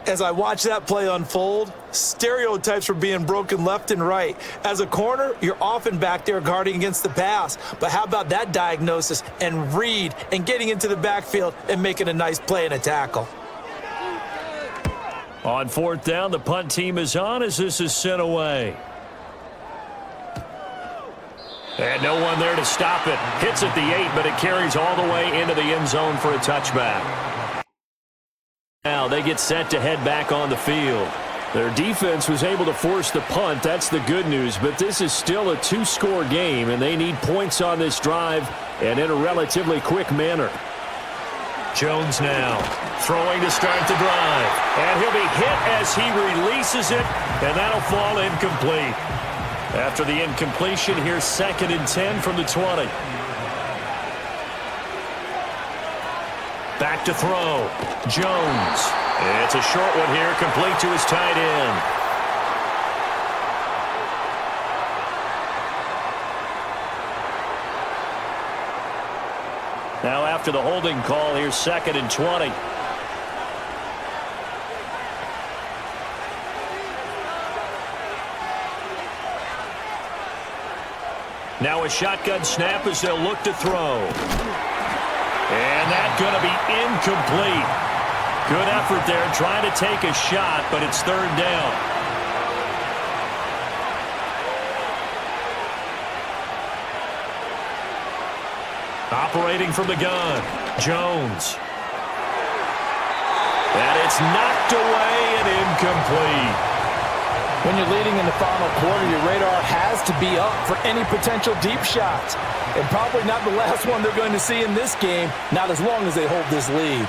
As I watch that play unfold, stereotypes were being broken left and right. As a corner, you're often back there guarding against the pass. But how about that diagnosis and read and getting into the backfield and making a nice play and a tackle? On 4th down, the punt team is on as this is sent away. And no one there to stop it. Hits at the 8, but it carries all the way into the end zone for a touchback. Now they get set to head back on the field. Their defense was able to force the punt. That's the good news. But this is still a 2-score game, and they need points on this drive and in a relatively quick manner. Jones now throwing to start the drive. And he'll be hit as he releases it, and that'll fall incomplete. After the incompletion, here's 2nd and 10 from the 20. Back to throw. Jones. It's a short one here, complete to his tight end. Now after the holding call, here's 2nd and 20. Now a shotgun snap as they'll look to throw. And that's going to be incomplete. Good effort there trying to take a shot, but it's third down. Operating from the gun, Jones. And it's knocked away and incomplete. When you're leading in the final quarter, your radar has to be up for any potential deep shots. And probably not the last one they're going to see in this game, not as long as they hold this lead.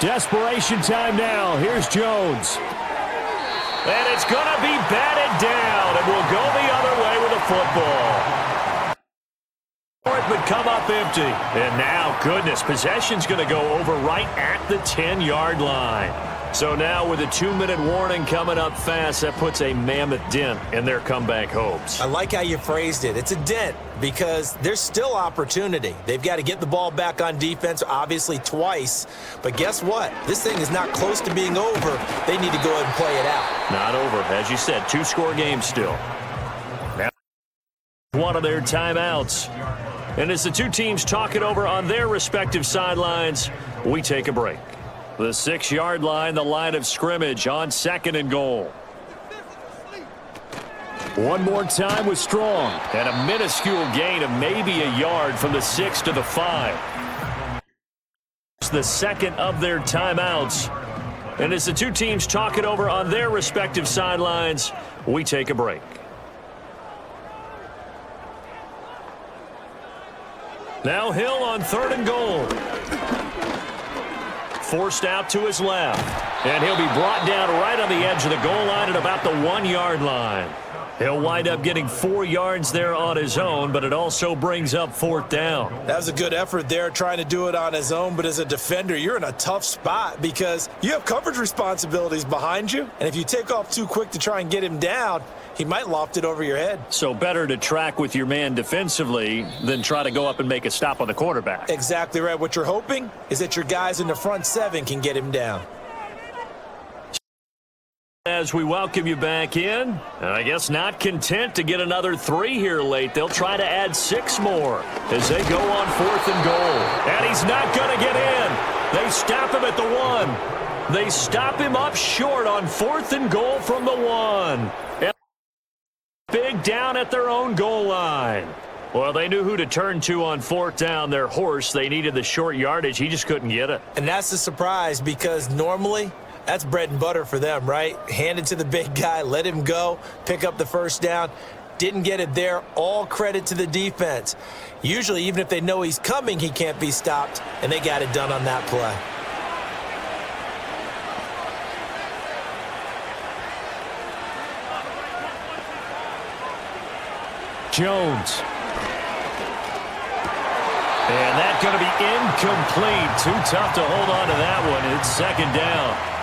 Desperation time now. Here's Jones. And it's going to be batted down, and we'll go the other way with the football. But come up empty. And now, goodness, possession's going to go over right at the 10-yard line. So now with a 2-minute warning coming up fast, that puts a mammoth dent in their comeback hopes. I like how you phrased it. It's a dent because there's still opportunity. They've got to get the ball back on defense, obviously twice. But guess what? This thing is not close to being over. They need to go ahead and play it out. Not over. As you said, 2-score game still. Now one of their timeouts. And as the two teams talk it over on their respective sidelines, we take a break. The 6-yard line, the line of scrimmage on 2nd and goal. One more time with Strong. And a minuscule gain of maybe a yard from the 6 to the 5. It's the second of their timeouts. And as the two teams talk it over on their respective sidelines, we take a break. Now Hill on 3rd and goal. Forced out to his left. And he'll be brought down right on the edge of the goal line at about the 1-yard line. He'll wind up getting 4 yards there on his own, but it also brings up 4th down. That was a good effort there trying to do it on his own, but as a defender, you're in a tough spot because you have coverage responsibilities behind you, and if you take off too quick to try and get him down, he might loft it over your head. So better to track with your man defensively than try to go up and make a stop on the quarterback. Exactly right. What you're hoping is that your guys in the front 7 can get him down. As we welcome you back in, I guess not content to get another 3 here late. They'll try to add 6 more as they go on 4th and goal. And he's not going to get in. They stop him at the 1. They stop him up short on 4th and goal from the 1. And big down at their own goal line. Well, they knew who to turn to on 4th down. Their horse, they needed the short yardage. He just couldn't get it. And that's the surprise because normally that's bread and butter for them, right? Hand it to the big guy, let him go, pick up the first down. Didn't get it there. All credit to the defense. Usually, even if they know he's coming, he can't be stopped, and they got it done on that play. Jones. And that's going to be incomplete. Too tough to hold on to that one. It's 2nd down.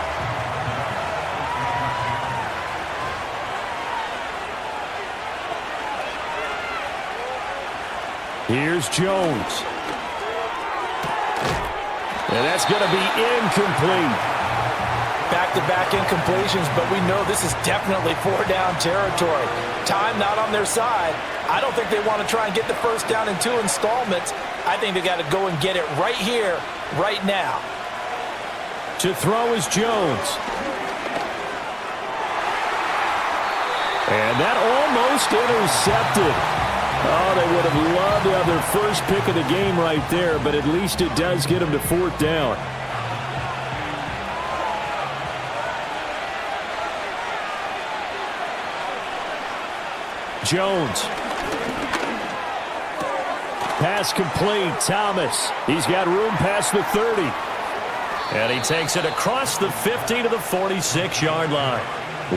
Here's Jones. And that's going to be incomplete. Back-to-back incompletions, but we know this is definitely 4-down territory. Time not on their side. I don't think they want to try and get the first down in 2 installments. I think they got to go and get it right here, right now. To throw is Jones. And that almost intercepted. Oh, they would have loved to have their first pick of the game right there, but at least it does get them to 4th down. Jones. Pass complete. Thomas. He's got room past the 30. And he takes it across the 50 to the 46-yard line.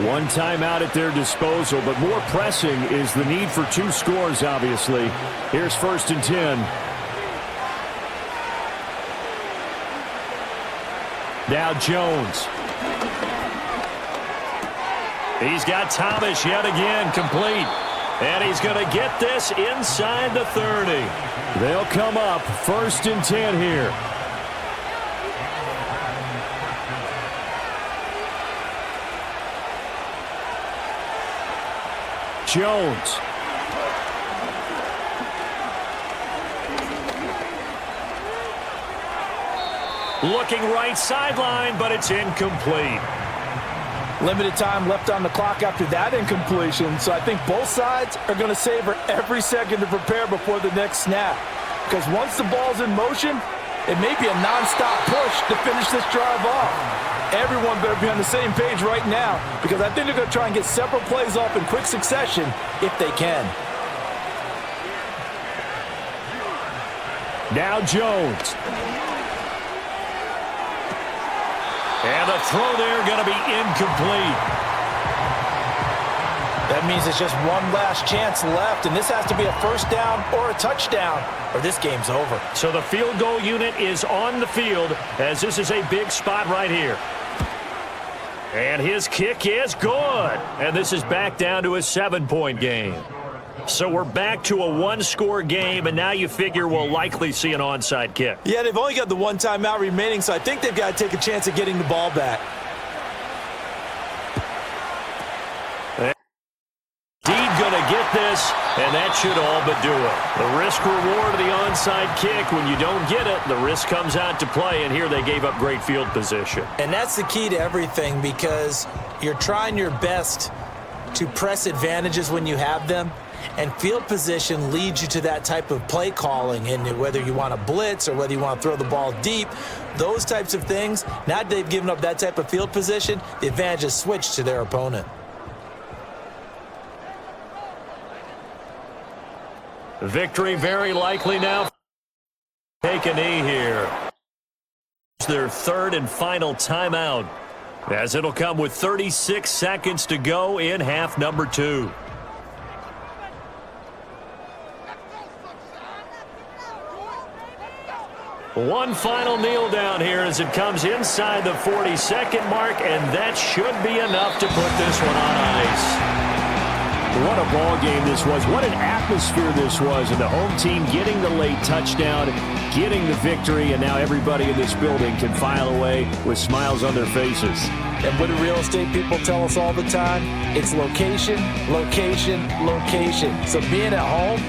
One timeout at their disposal, but more pressing is the need for 2 scores, obviously. Here's 1st and 10. Now Jones. He's got Thomas yet again complete. And he's going to get this inside the 30. They'll come up 1st and 10 here. Jones. Looking right sideline, but it's incomplete. Limited time left on the clock after that incompletion, so I think both sides are going to savor every second to prepare before the next snap. Because once the ball's in motion, it may be a nonstop push to finish this drive off. Everyone better be on the same page right now, because I think they're going to try and get several plays off in quick succession if they can. Now Jones. And the throw there going to be incomplete. That means it's just one last chance left, and this has to be a first down or a touchdown, or this game's over. So the field goal unit is on the field, as this is a big spot right here. And his kick is good. And this is back down to a 7-point game. So we're back to a one-score game, and now you figure we'll likely see an onside kick. Yeah, they've only got the one timeout remaining, so I think they've got to take a chance at getting the ball back. Indeed going to get this, and that should all but do it. The risk-reward of the onside kick, when you don't get it, the risk comes out to play, and here they gave up great field position. And that's the key to everything, because you're trying your best to press advantages when you have them. And field position leads you to that type of play calling, and whether you want to blitz or whether you want to throw the ball deep, those types of things, now that they've given up that type of field position, the advantage is switched to their opponent. Victory very likely now. Take a knee here. It's their third and final timeout, as it'll come with 36 seconds to go in half number 2. One final kneel down here as it comes inside the 40-second mark, and that should be enough to put this one on ice. What a ball game this was. What an atmosphere this was. And the home team getting the late touchdown, getting the victory, and now everybody in this building can file away with smiles on their faces. And what do real estate people tell us all the time? It's location, location, location. So being at home,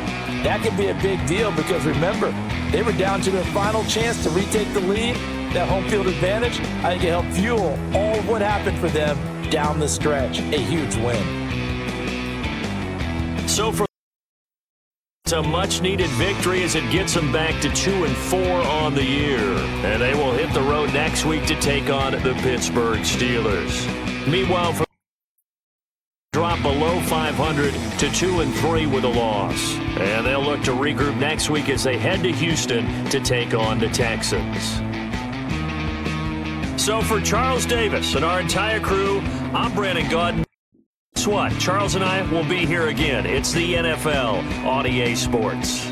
that could be a big deal, because remember, they were down to their final chance to retake the lead. That home field advantage, I think it helped fuel all of what happened for them down the stretch. A huge win. So for it's a much-needed victory as it gets them back to 2-4 on the year. And they will hit the road next week to take on the Pittsburgh Steelers. Meanwhile, for drop below 500 to 2-3 with a loss. And they'll look to regroup next week as they head to Houston to take on the Texans. So for Charles Davis and our entire crew, I'm Brandon Gaudin. Guess what? Charles and I will be here again. It's the NFL on EA Sports.